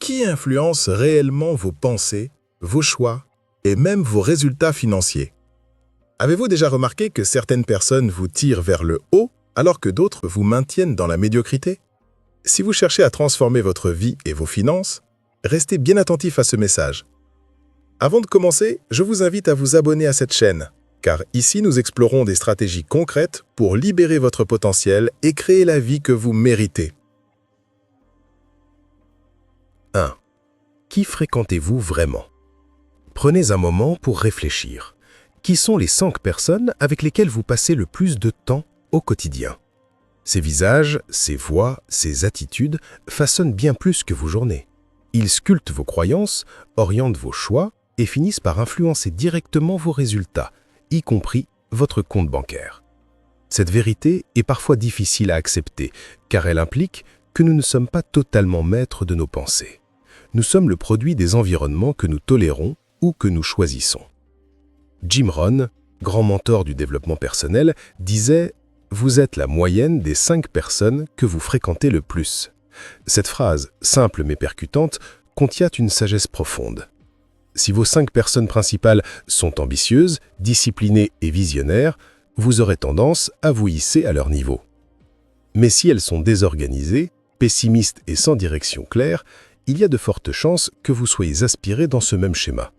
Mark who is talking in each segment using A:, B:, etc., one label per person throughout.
A: qui influence réellement vos pensées, vos choix et même vos résultats financiers? Avez-vous déjà remarqué que certaines personnes vous tirent vers le haut alors que d'autres vous maintiennent dans la médiocrité? Si vous cherchez à transformer votre vie et vos finances, restez bien attentif à ce message. Avant de commencer, je vous invite à vous abonner à cette chaîne, car ici nous explorons des stratégies concrètes pour libérer votre potentiel et créer la vie que vous méritez. 1. Qui fréquentez-vous vraiment? Prenez un moment pour réfléchir. Qui sont les 5 personnes avec lesquelles vous passez le plus de temps au quotidien? Ces visages, ces voix, ces attitudes façonnent bien plus que vos journées. Ils sculptent vos croyances, orientent vos choix et finissent par influencer directement vos résultats, y compris votre compte bancaire. Cette vérité est parfois difficile à accepter, car elle implique que nous ne sommes pas totalement maîtres de nos pensées. Nous sommes le produit des environnements que nous tolérons ou que nous choisissons. Jim Rohn, grand mentor du développement personnel, disait « Vous êtes la moyenne des 5 personnes que vous fréquentez le plus ». Cette phrase, simple mais percutante, contient une sagesse profonde. Si vos 5 personnes principales sont ambitieuses, disciplinées et visionnaires, vous aurez tendance à vous hisser à leur niveau. Mais si elles sont désorganisées, pessimistes et sans direction claire, il y a de fortes chances que vous soyez aspiré dans ce même schéma.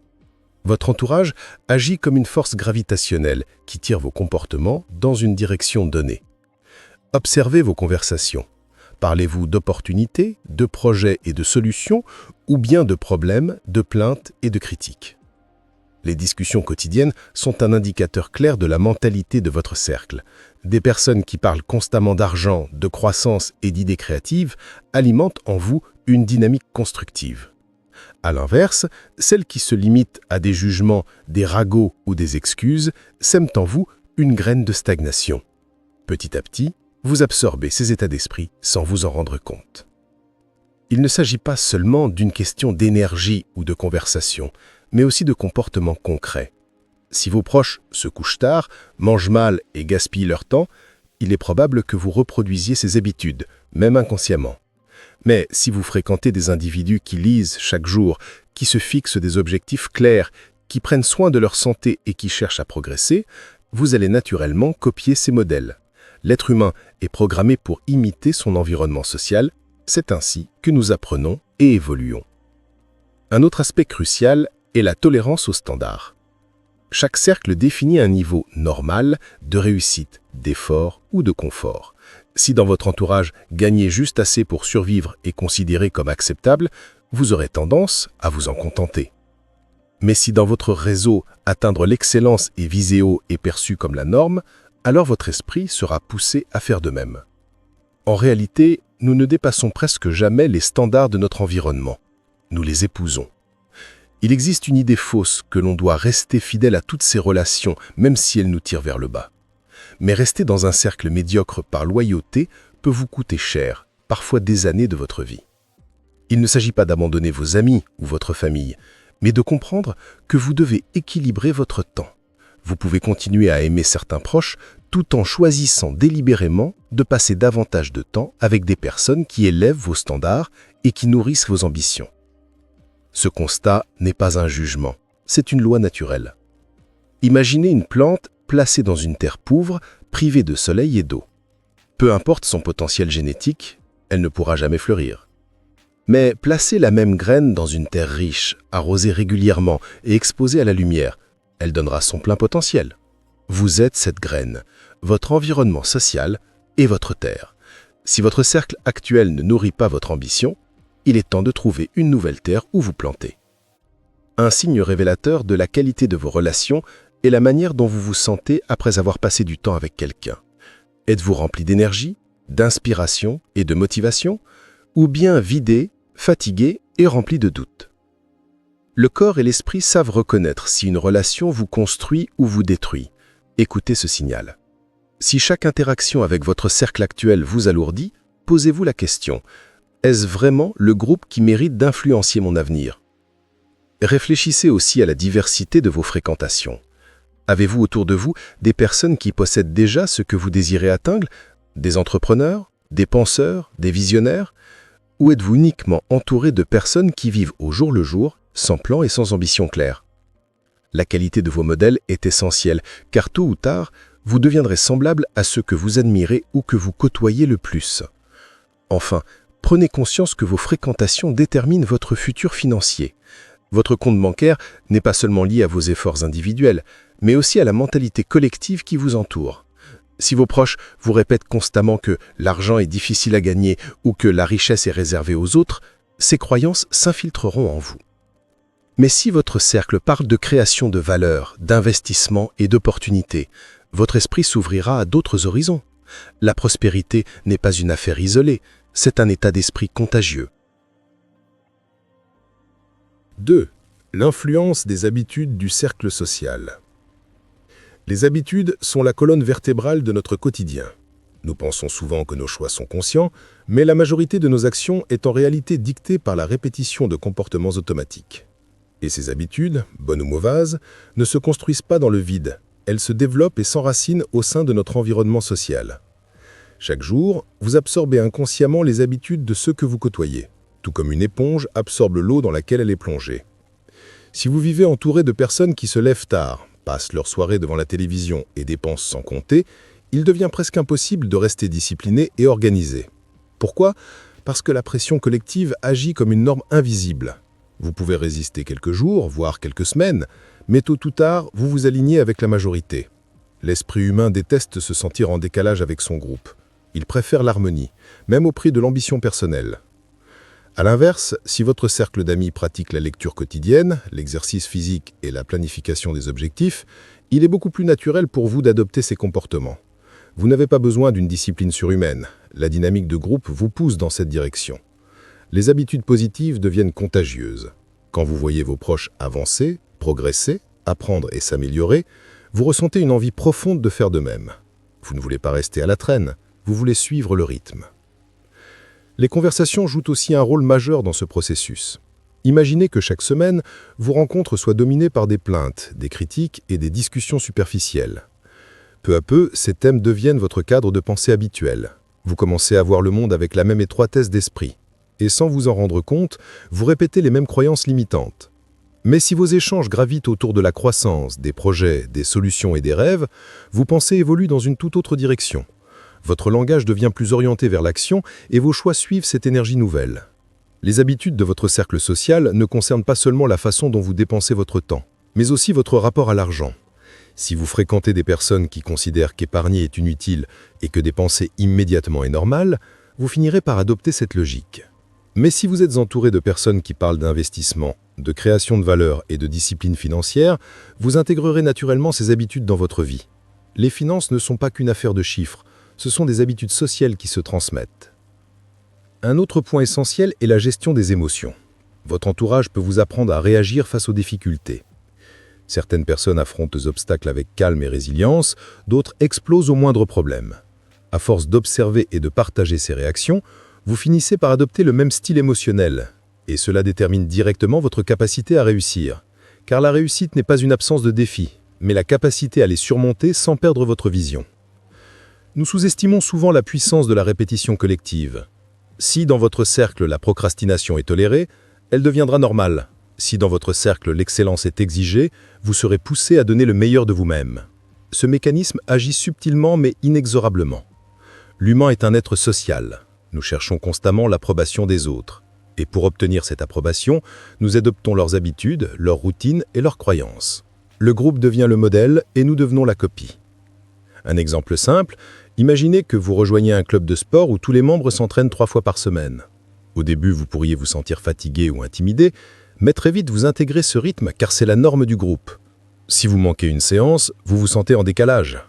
A: Votre entourage agit comme une force gravitationnelle qui tire vos comportements dans une direction donnée. Observez vos conversations. Parlez-vous d'opportunités, de projets et de solutions, ou bien de problèmes, de plaintes et de critiques? Les discussions quotidiennes sont un indicateur clair de la mentalité de votre cercle. Des personnes qui parlent constamment d'argent, de croissance et d'idées créatives alimentent en vous une dynamique constructive. À l'inverse, celles qui se limitent à des jugements, des ragots ou des excuses sèment en vous une graine de stagnation. Petit à petit, vous absorbez ces états d'esprit sans vous en rendre compte. Il ne s'agit pas seulement d'une question d'énergie ou de conversation, mais aussi de comportements concrets. Si vos proches se couchent tard, mangent mal et gaspillent leur temps, il est probable que vous reproduisiez ces habitudes, même inconsciemment. Mais si vous fréquentez des individus qui lisent chaque jour, qui se fixent des objectifs clairs, qui prennent soin de leur santé et qui cherchent à progresser, vous allez naturellement copier ces modèles. L'être humain est programmé pour imiter son environnement social, c'est ainsi que nous apprenons et évoluons. Un autre aspect crucial est la tolérance aux standards. Chaque cercle définit un niveau normal de réussite, d'effort ou de confort. Si dans votre entourage, gagner juste assez pour survivre est considéré comme acceptable, vous aurez tendance à vous en contenter. Mais si dans votre réseau, atteindre l'excellence et viser haut est perçu comme la norme, alors votre esprit sera poussé à faire de même. En réalité, nous ne dépassons presque jamais les standards de notre environnement. Nous les épousons. Il existe une idée fausse que l'on doit rester fidèle à toutes ces relations, même si elles nous tirent vers le bas. Mais rester dans un cercle médiocre par loyauté peut vous coûter cher, parfois des années de votre vie. Il ne s'agit pas d'abandonner vos amis ou votre famille, mais de comprendre que vous devez équilibrer votre temps. Vous pouvez continuer à aimer certains proches tout en choisissant délibérément de passer davantage de temps avec des personnes qui élèvent vos standards et qui nourrissent vos ambitions. Ce constat n'est pas un jugement, c'est une loi naturelle. Imaginez une plante placée dans une terre pauvre, privée de soleil et d'eau. Peu importe son potentiel génétique, elle ne pourra jamais fleurir. Mais placez la même graine dans une terre riche, arrosée régulièrement et exposée à la lumière, elle donnera son plein potentiel. Vous êtes cette graine, votre environnement social et votre terre. Si votre cercle actuel ne nourrit pas votre ambition, il est temps de trouver une nouvelle terre où vous planter. Un signe révélateur de la qualité de vos relations est la manière dont vous vous sentez après avoir passé du temps avec quelqu'un. Êtes-vous rempli d'énergie, d'inspiration et de motivation, ou bien vidé, fatigué et rempli de doutes? Le corps et l'esprit savent reconnaître si une relation vous construit ou vous détruit. Écoutez ce signal. Si chaque interaction avec votre cercle actuel vous alourdit, posez-vous la question: est-ce vraiment le groupe qui mérite d'influencer mon avenir? Réfléchissez aussi à la diversité de vos fréquentations. Avez-vous autour de vous des personnes qui possèdent déjà ce que vous désirez atteindre? Des entrepreneurs? Des penseurs? Des visionnaires? Ou êtes-vous uniquement entouré de personnes qui vivent au jour le jour, sans plan et sans ambition claire? La qualité de vos modèles est essentielle, car tôt ou tard, vous deviendrez semblable à ceux que vous admirez ou que vous côtoyez le plus. Enfin, prenez conscience que vos fréquentations déterminent votre futur financier. Votre compte bancaire n'est pas seulement lié à vos efforts individuels, mais aussi à la mentalité collective qui vous entoure. Si vos proches vous répètent constamment que l'argent est difficile à gagner ou que la richesse est réservée aux autres, ces croyances s'infiltreront en vous. Mais si votre cercle parle de création de valeur, d'investissement et d'opportunités, votre esprit s'ouvrira à d'autres horizons. La prospérité n'est pas une affaire isolée, c'est un état d'esprit contagieux.
B: 2. L'influence des habitudes du cercle social. Les habitudes sont la colonne vertébrale de notre quotidien. Nous pensons souvent que nos choix sont conscients, mais la majorité de nos actions est en réalité dictée par la répétition de comportements automatiques. Et ces habitudes, bonnes ou mauvaises, ne se construisent pas dans le vide. Elles se développent et s'enracinent au sein de notre environnement social. Chaque jour, vous absorbez inconsciemment les habitudes de ceux que vous côtoyez, tout comme une éponge absorbe l'eau dans laquelle elle est plongée. Si vous vivez entouré de personnes qui se lèvent tard, passent leur soirée devant la télévision et dépensent sans compter, il devient presque impossible de rester discipliné et organisé. Pourquoi? Parce que la pression collective agit comme une norme invisible. Vous pouvez résister quelques jours, voire quelques semaines, mais tôt ou tard, vous vous alignez avec la majorité. L'esprit humain déteste se sentir en décalage avec son groupe. Il préfère l'harmonie, même au prix de l'ambition personnelle. A l'inverse, si votre cercle d'amis pratique la lecture quotidienne, l'exercice physique et la planification des objectifs, il est beaucoup plus naturel pour vous d'adopter ces comportements. Vous n'avez pas besoin d'une discipline surhumaine. La dynamique de groupe vous pousse dans cette direction. Les habitudes positives deviennent contagieuses. Quand vous voyez vos proches avancer, progresser, apprendre et s'améliorer, vous ressentez une envie profonde de faire de même. Vous ne voulez pas rester à la traîne, vous voulez suivre le rythme. Les conversations jouent aussi un rôle majeur dans ce processus. Imaginez que chaque semaine, vos rencontres soient dominées par des plaintes, des critiques et des discussions superficielles. Peu à peu, ces thèmes deviennent votre cadre de pensée habituel. Vous commencez à voir le monde avec la même étroitesse d'esprit. Et sans vous en rendre compte, vous répétez les mêmes croyances limitantes. Mais si vos échanges gravitent autour de la croissance, des projets, des solutions et des rêves, vos pensées évoluent dans une toute autre direction. Votre langage devient plus orienté vers l'action et vos choix suivent cette énergie nouvelle. Les habitudes de votre cercle social ne concernent pas seulement la façon dont vous dépensez votre temps, mais aussi votre rapport à l'argent. Si vous fréquentez des personnes qui considèrent qu'épargner est inutile et que dépenser immédiatement est normal, vous finirez par adopter cette logique. Mais si vous êtes entouré de personnes qui parlent d'investissement, de création de valeur et de discipline financière, vous intégrerez naturellement ces habitudes dans votre vie. Les finances ne sont pas qu'une affaire de chiffres, ce sont des habitudes sociales qui se transmettent. Un autre point essentiel est la gestion des émotions. Votre entourage peut vous apprendre à réagir face aux difficultés. Certaines personnes affrontent les obstacles avec calme et résilience, d'autres explosent au moindre problème. À force d'observer et de partager ces réactions, vous finissez par adopter le même style émotionnel, et cela détermine directement votre capacité à réussir. Car la réussite n'est pas une absence de défis, mais la capacité à les surmonter sans perdre votre vision. Nous sous-estimons souvent la puissance de la répétition collective. Si dans votre cercle la procrastination est tolérée, elle deviendra normale. Si dans votre cercle l'excellence est exigée, vous serez poussé à donner le meilleur de vous-même. Ce mécanisme agit subtilement mais inexorablement. L'humain est un être social. Nous cherchons constamment l'approbation des autres. Et pour obtenir cette approbation, nous adoptons leurs habitudes, leurs routines et leurs croyances. Le groupe devient le modèle et nous devenons la copie. Un exemple simple, imaginez que vous rejoignez un club de sport où tous les membres s'entraînent 3 fois par semaine. Au début, vous pourriez vous sentir fatigué ou intimidé, mais très vite vous intégrez ce rythme car c'est la norme du groupe. Si vous manquez une séance, vous vous sentez en décalage.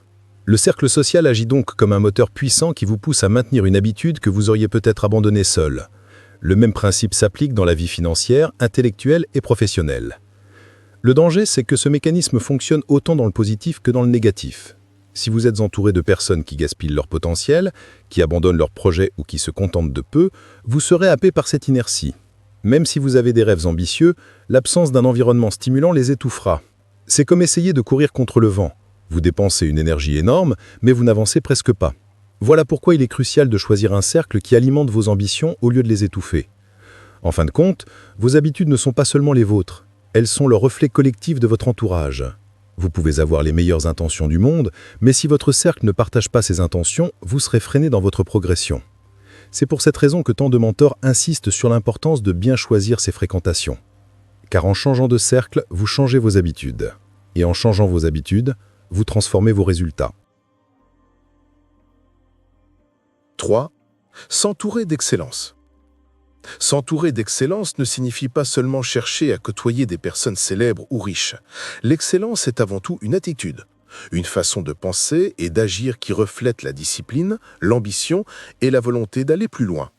B: Le cercle social agit donc comme un moteur puissant qui vous pousse à maintenir une habitude que vous auriez peut-être abandonnée seul. Le même principe s'applique dans la vie financière, intellectuelle et professionnelle. Le danger, c'est que ce mécanisme fonctionne autant dans le positif que dans le négatif. Si vous êtes entouré de personnes qui gaspillent leur potentiel, qui abandonnent leurs projets ou qui se contentent de peu, vous serez happé par cette inertie. Même si vous avez des rêves ambitieux, l'absence d'un environnement stimulant les étouffera. C'est comme essayer de courir contre le vent. Vous dépensez une énergie énorme, mais vous n'avancez presque pas.
A: Voilà pourquoi il est crucial de choisir un cercle qui alimente vos ambitions au lieu de les étouffer. En fin de compte, vos habitudes ne sont pas seulement les vôtres, elles sont le reflet collectif de votre entourage. Vous pouvez avoir les meilleures intentions du monde, mais si votre cercle ne partage pas ces intentions, vous serez freiné dans votre progression. C'est pour cette raison que tant de mentors insistent sur l'importance de bien choisir ses fréquentations. Car en changeant de cercle, vous changez vos habitudes. Et en changeant vos habitudes, vous transformez vos résultats.
B: 3. S'entourer d'excellence. S'entourer d'excellence ne signifie pas seulement chercher à côtoyer des personnes célèbres ou riches. L'excellence est avant tout une attitude, une façon de penser et d'agir qui reflète la discipline, l'ambition et la volonté d'aller plus loin.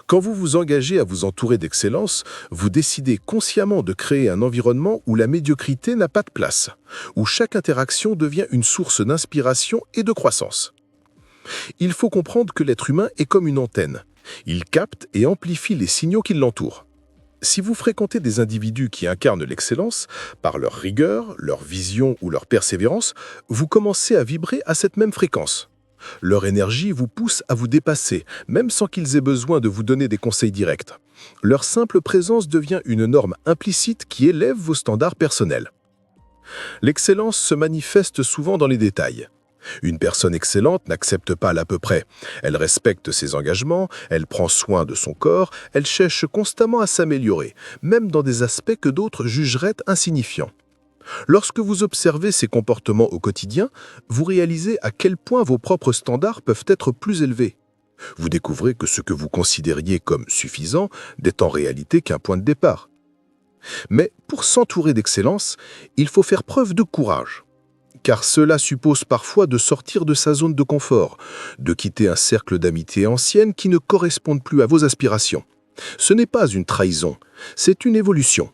B: Quand vous vous engagez à vous entourer d'excellence, vous décidez consciemment de créer un environnement où la médiocrité n'a pas de place, où chaque interaction devient une source d'inspiration et de croissance. Il faut comprendre que l'être humain est comme une antenne. Il capte et amplifie les signaux qui l'entourent. Si vous fréquentez des individus qui incarnent l'excellence, par leur rigueur, leur vision ou leur persévérance, vous commencez à vibrer à cette même fréquence. Leur énergie vous pousse à vous dépasser, même sans qu'ils aient besoin de vous donner des conseils directs. Leur simple présence devient une norme implicite qui élève vos standards personnels. L'excellence se manifeste souvent dans les détails. Une personne excellente n'accepte pas l'à peu près. Elle respecte ses engagements, elle prend soin de son corps, elle cherche constamment à s'améliorer, même dans des aspects que d'autres jugeraient insignifiants. Lorsque vous observez ces comportements au quotidien, vous réalisez à quel point vos propres standards peuvent être plus élevés. Vous découvrez que ce que vous considériez comme suffisant n'est en réalité qu'un point de départ. Mais pour s'entourer d'excellence, il faut faire preuve de courage. Car cela suppose parfois de sortir de sa zone de confort, de quitter un cercle d'amitié ancienne qui ne correspond plus à vos aspirations. Ce n'est pas une trahison, c'est une évolution.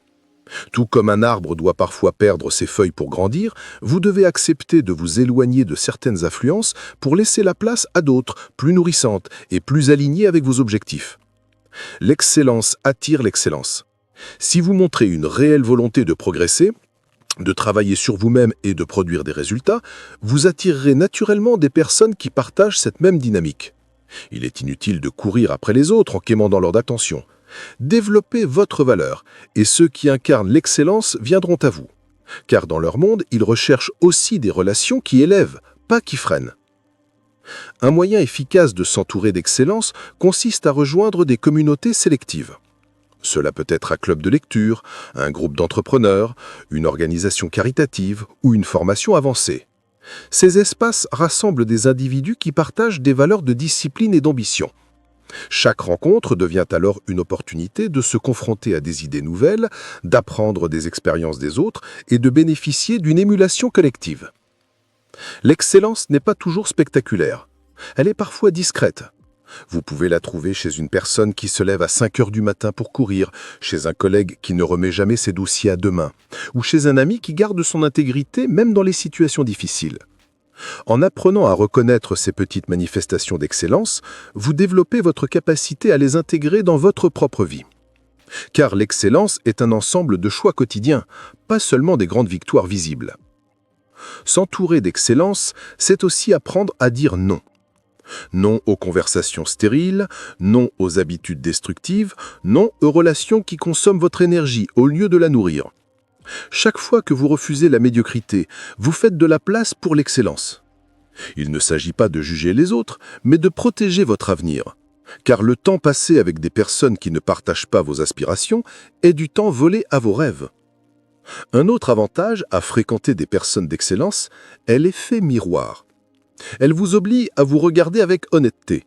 B: Tout comme un arbre doit parfois perdre ses feuilles pour grandir, vous devez accepter de vous éloigner de certaines influences pour laisser la place à d'autres, plus nourrissantes et plus alignées avec vos objectifs. L'excellence attire l'excellence. Si vous montrez une réelle volonté de progresser, de travailler sur vous-même et de produire des résultats, vous attirerez naturellement des personnes qui partagent cette même dynamique. Il est inutile de courir après les autres en quémandant leur attention. Développez votre valeur, et ceux qui incarnent l'excellence viendront à vous. Car dans leur monde, ils recherchent aussi des relations qui élèvent, pas qui freinent. Un moyen efficace de s'entourer d'excellence consiste à rejoindre des communautés sélectives. Cela peut être un club de lecture, un groupe d'entrepreneurs, une organisation caritative ou une formation avancée. Ces espaces rassemblent des individus qui partagent des valeurs de discipline et d'ambition. Chaque rencontre devient alors une opportunité de se confronter à des idées nouvelles, d'apprendre des expériences des autres et de bénéficier d'une émulation collective. L'excellence n'est pas toujours spectaculaire. Elle est parfois discrète. Vous pouvez la trouver chez une personne qui se lève à 5 heures du matin pour courir, chez un collègue qui ne remet jamais ses dossiers à demain, ou chez un ami qui garde son intégrité même dans les situations difficiles. En apprenant à reconnaître ces petites manifestations d'excellence, vous développez votre capacité à les intégrer dans votre propre vie. Car l'excellence est un ensemble de choix quotidiens, pas seulement des grandes victoires visibles. S'entourer d'excellence, c'est aussi apprendre à dire non. Non aux conversations stériles, non aux habitudes destructives, non aux relations qui consomment votre énergie au lieu de la nourrir. Chaque fois que vous refusez la médiocrité, vous faites de la place pour l'excellence. Il ne s'agit pas de juger les autres, mais de protéger votre avenir. Car le temps passé avec des personnes qui ne partagent pas vos aspirations est du temps volé à vos rêves. Un autre avantage à fréquenter des personnes d'excellence est l'effet miroir. Elle vous oblige à vous regarder avec honnêteté.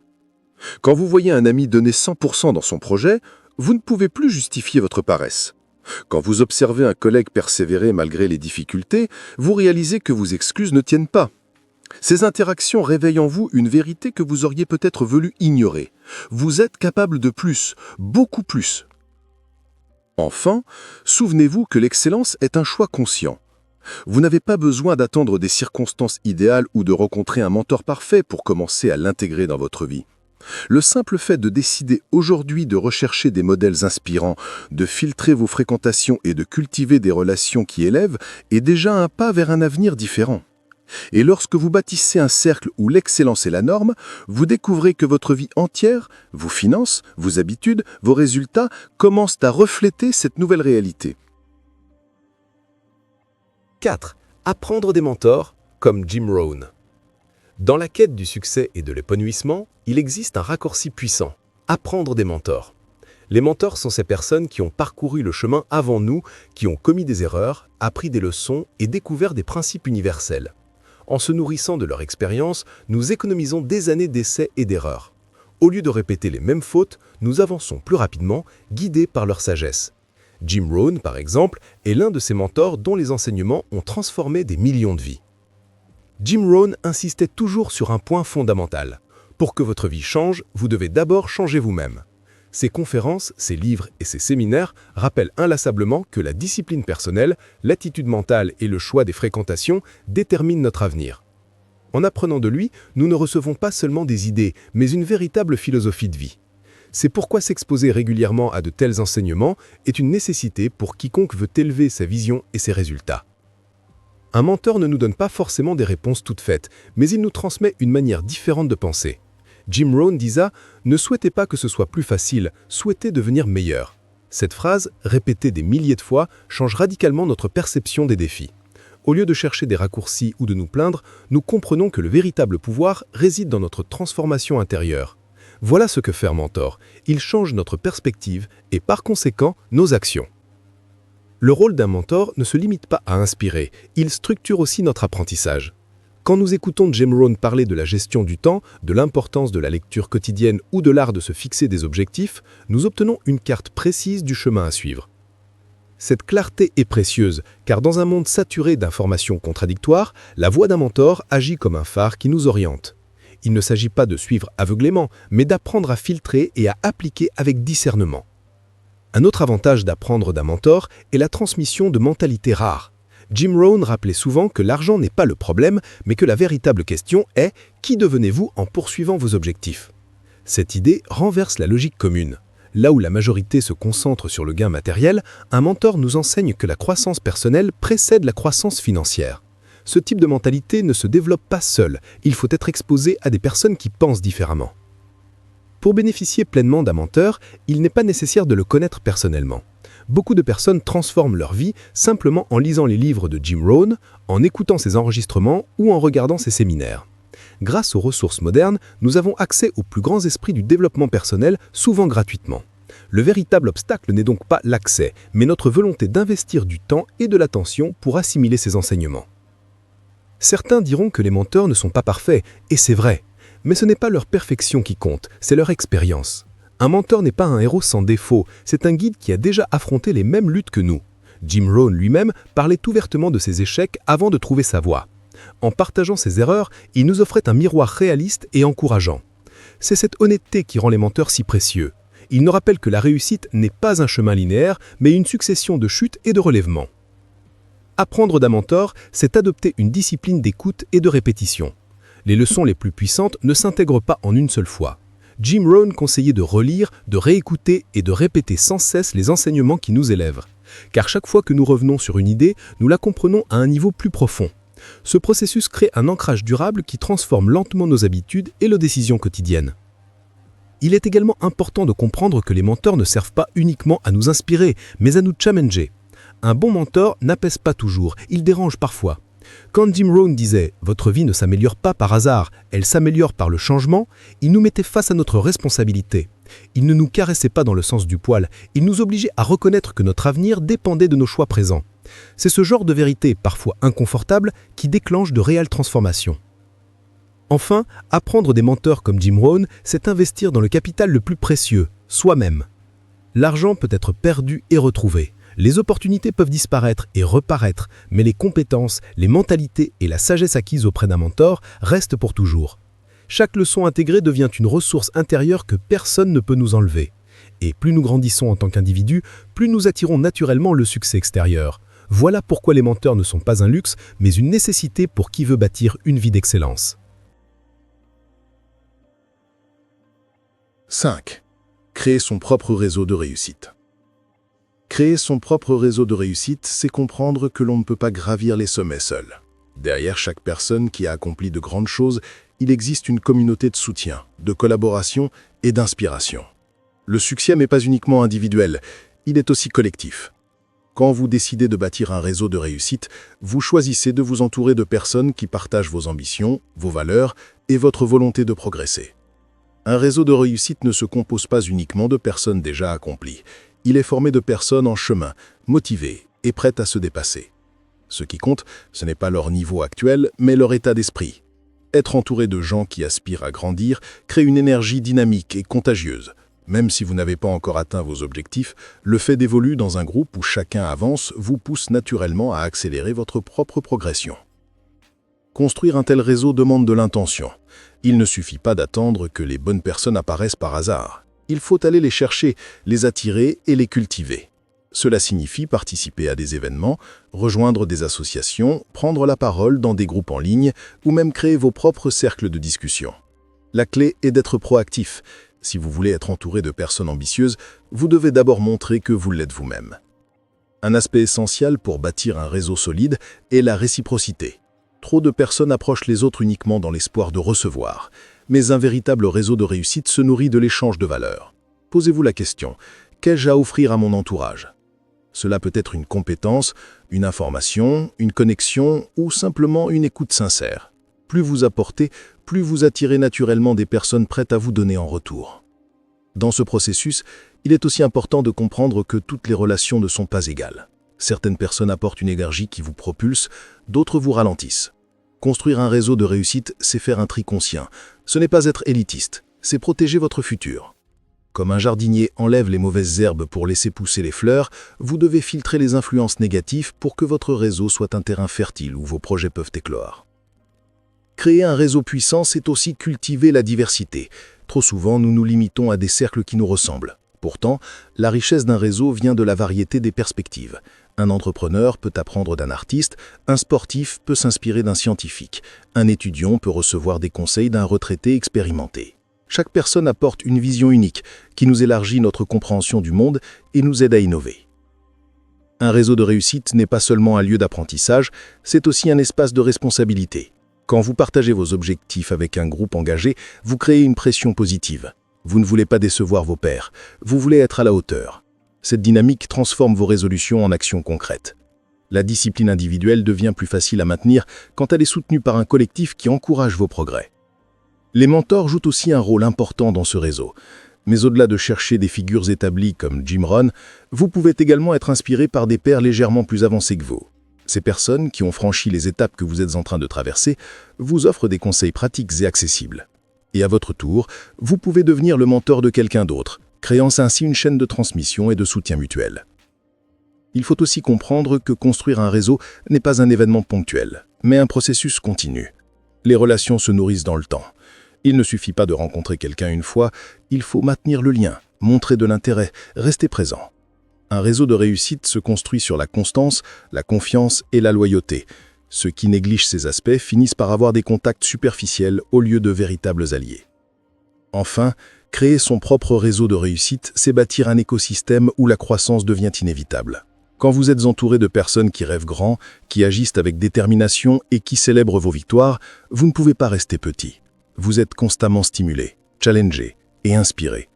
B: Quand vous voyez un ami donner 100% dans son projet, vous ne pouvez plus justifier votre paresse. Quand vous observez un collègue persévérer malgré les difficultés, vous réalisez que vos excuses ne tiennent pas. Ces interactions réveillent en vous une vérité que vous auriez peut-être voulu ignorer. Vous êtes capable de plus, beaucoup plus. Enfin, souvenez-vous que l'excellence est un choix conscient. Vous n'avez pas besoin d'attendre des circonstances idéales ou de rencontrer un mentor parfait pour commencer à l'intégrer dans votre vie. Le simple fait de décider aujourd'hui de rechercher des modèles inspirants, de filtrer vos fréquentations et de cultiver des relations qui élèvent est déjà un pas vers un avenir différent.
C: Et lorsque vous bâtissez un cercle où l'excellence est la norme, vous découvrez que votre vie entière, vos finances, vos habitudes, vos résultats commencent à refléter cette nouvelle réalité.
A: 4. Apprendre des mentors comme Jim Rohn. Dans la quête du succès et de l'épanouissement, il existe un raccourci puissant, apprendre des mentors. Les mentors sont ces personnes qui ont parcouru le chemin avant nous, qui ont commis des erreurs, appris des leçons et découvert des principes universels. En se nourrissant de leur expérience, nous économisons des années d'essais et d'erreurs. Au lieu de répéter les mêmes fautes, nous avançons plus rapidement, guidés par leur sagesse. Jim Rohn, par exemple, est l'un de ces mentors dont les enseignements ont transformé des millions de vies. Jim Rohn insistait toujours sur un point fondamental. Pour que votre vie change, vous devez d'abord changer vous-même. Ses conférences, ses livres et ses séminaires rappellent inlassablement que la discipline personnelle, l'attitude mentale et le choix des fréquentations déterminent notre avenir. En apprenant de lui, nous ne recevons pas seulement des idées, mais une véritable philosophie de vie. C'est pourquoi s'exposer régulièrement à de tels enseignements est une nécessité pour quiconque veut élever sa vision et ses résultats. Un mentor ne nous donne pas forcément des réponses toutes faites, mais il nous transmet une manière différente de penser. Jim Rohn disait « Ne souhaitez pas que ce soit plus facile, souhaitez devenir meilleur ». Cette phrase, répétée des milliers de fois, change radicalement notre perception des défis. Au lieu de chercher des raccourcis ou de nous plaindre, nous comprenons que le véritable pouvoir réside dans notre transformation intérieure. Voilà ce que fait un mentor. Il change notre perspective et par conséquent nos actions. Le rôle d'un mentor ne se limite pas à inspirer, il structure aussi notre apprentissage. Quand nous écoutons Jim Rohn parler de la gestion du temps, de l'importance de la lecture quotidienne ou de l'art de se fixer des objectifs, nous obtenons une carte précise du chemin à suivre. Cette clarté est précieuse, car dans un monde saturé d'informations contradictoires, la voix d'un mentor agit comme un phare qui nous oriente. Il ne s'agit pas de suivre aveuglément, mais d'apprendre à filtrer et à appliquer avec discernement. Un autre avantage d'apprendre d'un mentor est la transmission de mentalités rares. Jim Rohn rappelait souvent que l'argent n'est pas le problème, mais que la véritable question est « Qui devenez-vous en poursuivant vos objectifs ?» Cette idée renverse la logique commune. Là où la majorité se concentre sur le gain matériel, un mentor nous enseigne que la croissance personnelle précède la croissance financière. Ce type de mentalité ne se développe pas seul, il faut être exposé à des personnes qui pensent différemment. Pour bénéficier pleinement d'un mentor, il n'est pas nécessaire de le connaître personnellement. Beaucoup de personnes transforment leur vie simplement en lisant les livres de Jim Rohn, en écoutant ses enregistrements ou en regardant ses séminaires. Grâce aux ressources modernes, nous avons accès aux plus grands esprits du développement personnel, souvent gratuitement. Le véritable obstacle n'est donc pas l'accès, mais notre volonté d'investir du temps et de l'attention pour assimiler ces enseignements. Certains diront que les mentors ne sont pas parfaits, et c'est vrai. Mais ce n'est pas leur perfection qui compte, c'est leur expérience. Un mentor n'est pas un héros sans défaut, c'est un guide qui a déjà affronté les mêmes luttes que nous. Jim Rohn lui-même parlait ouvertement de ses échecs avant de trouver sa voie. En partageant ses erreurs, il nous offrait un miroir réaliste et encourageant. C'est cette honnêteté qui rend les mentors si précieux. Il nous rappelle que la réussite n'est pas un chemin linéaire, mais une succession de chutes et de relèvements. Apprendre d'un mentor, c'est adopter une discipline d'écoute et de répétition. Les leçons les plus puissantes ne s'intègrent pas en une seule fois. Jim Rohn conseillait de relire, de réécouter et de répéter sans cesse les enseignements qui nous élèvent. Car chaque fois que nous revenons sur une idée, nous la comprenons à un niveau plus profond. Ce processus crée un ancrage durable qui transforme lentement nos habitudes et nos décisions quotidiennes. Il est également important de comprendre que les mentors ne servent pas uniquement à nous inspirer, mais à nous challenger. Un bon mentor n'apaise pas toujours, il dérange parfois. Quand Jim Rohn disait « Votre vie ne s'améliore pas par hasard, elle s'améliore par le changement », il nous mettait face à notre responsabilité. Il ne nous caressait pas dans le sens du poil, il nous obligeait à reconnaître que notre avenir dépendait de nos choix présents. C'est ce genre de vérité, parfois inconfortable, qui déclenche de réelles transformations. Enfin, apprendre des mentors comme Jim Rohn, c'est investir dans le capital le plus précieux, soi-même. L'argent peut être perdu et retrouvé. Les opportunités peuvent disparaître et reparaître, mais les compétences, les mentalités et la sagesse acquise auprès d'un mentor restent pour toujours. Chaque leçon intégrée devient une ressource intérieure que personne ne peut nous enlever. Et plus nous grandissons en tant qu'individus, plus nous attirons naturellement le succès extérieur. Voilà pourquoi les mentors ne sont pas un luxe, mais une nécessité pour qui veut bâtir une vie d'excellence.
C: 5. Créer son propre réseau de réussite. Créer son propre réseau de réussite, c'est comprendre que l'on ne peut pas gravir les sommets seul.
B: Derrière chaque personne qui a accompli de grandes choses, il existe une communauté de soutien, de collaboration et d'inspiration. Le succès n'est pas uniquement individuel, il est aussi collectif. Quand vous décidez de bâtir un réseau de réussite, vous choisissez de vous entourer de personnes qui partagent vos ambitions, vos valeurs et votre volonté de progresser. Un réseau de réussite ne se compose pas uniquement de personnes déjà accomplies. Il est formé de personnes en chemin, motivées et prêtes à se dépasser. Ce qui compte, ce n'est pas leur niveau actuel, mais leur état d'esprit. Être entouré de gens qui aspirent à grandir crée une énergie dynamique et contagieuse. Même si vous n'avez pas encore atteint vos objectifs, le fait d'évoluer dans un groupe où chacun avance vous pousse naturellement à accélérer votre propre progression. Construire un tel réseau demande de l'intention. Il ne suffit pas d'attendre que les bonnes personnes apparaissent par hasard. Il faut aller les chercher, les attirer et les cultiver. Cela signifie participer à des événements, rejoindre des associations, prendre la parole dans des groupes en ligne ou même créer vos propres cercles de discussion. La clé est d'être proactif. Si vous voulez être entouré de personnes ambitieuses, vous devez d'abord montrer que vous l'êtes vous-même. Un aspect essentiel pour bâtir un réseau solide est la réciprocité. Trop de personnes approchent les autres uniquement dans l'espoir de recevoir, mais un véritable réseau de réussite se nourrit de l'échange de valeurs. Posez-vous la question, qu'ai-je à offrir à mon entourage ? Cela peut être une compétence, une information, une connexion ou simplement une écoute sincère. Plus vous apportez, plus vous attirez naturellement des personnes prêtes à vous donner en retour. Dans ce processus, il est aussi important de comprendre que toutes les relations ne sont pas égales. Certaines personnes apportent une énergie qui vous propulse, d'autres vous ralentissent. Construire un réseau de réussite, c'est faire un tri conscient. Ce n'est pas être élitiste, c'est protéger votre futur. Comme un jardinier enlève les mauvaises herbes pour laisser pousser les fleurs, vous devez filtrer les influences négatives pour que votre réseau soit un terrain fertile où vos projets peuvent éclore. Créer un réseau puissant, c'est aussi cultiver la diversité. Trop souvent, nous nous limitons à des cercles qui nous ressemblent. Pourtant, la richesse d'un réseau vient de la variété des perspectives. Un entrepreneur peut apprendre d'un artiste, un sportif peut s'inspirer d'un scientifique, un étudiant peut recevoir des conseils d'un retraité expérimenté. Chaque personne apporte une vision unique qui nous élargit notre compréhension du monde et nous aide à innover. Un réseau de réussite n'est pas seulement un lieu d'apprentissage, c'est aussi un espace de responsabilité. Quand vous partagez vos objectifs avec un groupe engagé, vous créez une pression positive. Vous ne voulez pas décevoir vos pairs, vous voulez être à la hauteur. Cette dynamique transforme vos résolutions en actions concrètes. La discipline individuelle devient plus facile à maintenir quand elle est soutenue par un collectif qui encourage vos progrès. Les mentors jouent aussi un rôle important dans ce réseau. Mais au-delà de chercher des figures établies comme Jim Rohn, vous pouvez également être inspiré par des pairs légèrement plus avancés que vous. Ces personnes qui ont franchi les étapes que vous êtes en train de traverser vous offrent des conseils pratiques et accessibles. Et à votre tour, vous pouvez devenir le mentor de quelqu'un d'autre, créant ainsi une chaîne de transmission et de soutien mutuel. Il faut aussi comprendre que construire un réseau n'est pas un événement ponctuel, mais un processus continu. Les relations se nourrissent dans le temps. Il ne suffit pas de rencontrer quelqu'un une fois, il faut maintenir le lien, montrer de l'intérêt, rester présent. Un réseau de réussite se construit sur la constance, la confiance et la loyauté. Ceux qui négligent ces aspects finissent par avoir des contacts superficiels au lieu de véritables alliés. Enfin, créer son propre réseau de réussite, c'est bâtir un écosystème où la croissance devient inévitable. Quand vous êtes entouré de personnes qui rêvent grand, qui agissent avec détermination et qui célèbrent vos victoires, vous ne pouvez pas rester petit. Vous êtes constamment stimulé, challengé et inspiré.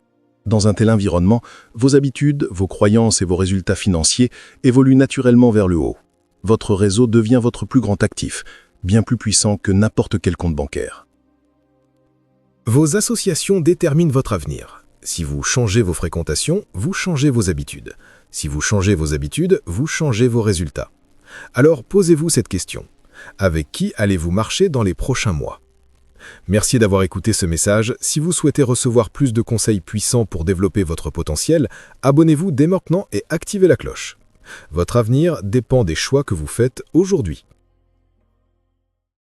B: Dans un tel environnement, vos habitudes, vos croyances et vos résultats financiers évoluent naturellement vers le haut. Votre réseau devient votre plus grand actif, bien plus puissant que n'importe quel compte bancaire.
A: Vos associations déterminent votre avenir. Si vous changez vos fréquentations, vous changez vos habitudes. Si vous changez vos habitudes, vous changez vos résultats. Alors posez-vous cette question. Avec qui allez-vous marcher dans les prochains mois ? Merci d'avoir écouté ce message. Si vous souhaitez recevoir plus de conseils puissants pour développer votre potentiel, abonnez-vous dès maintenant et activez la cloche. Votre avenir dépend des choix que vous faites aujourd'hui.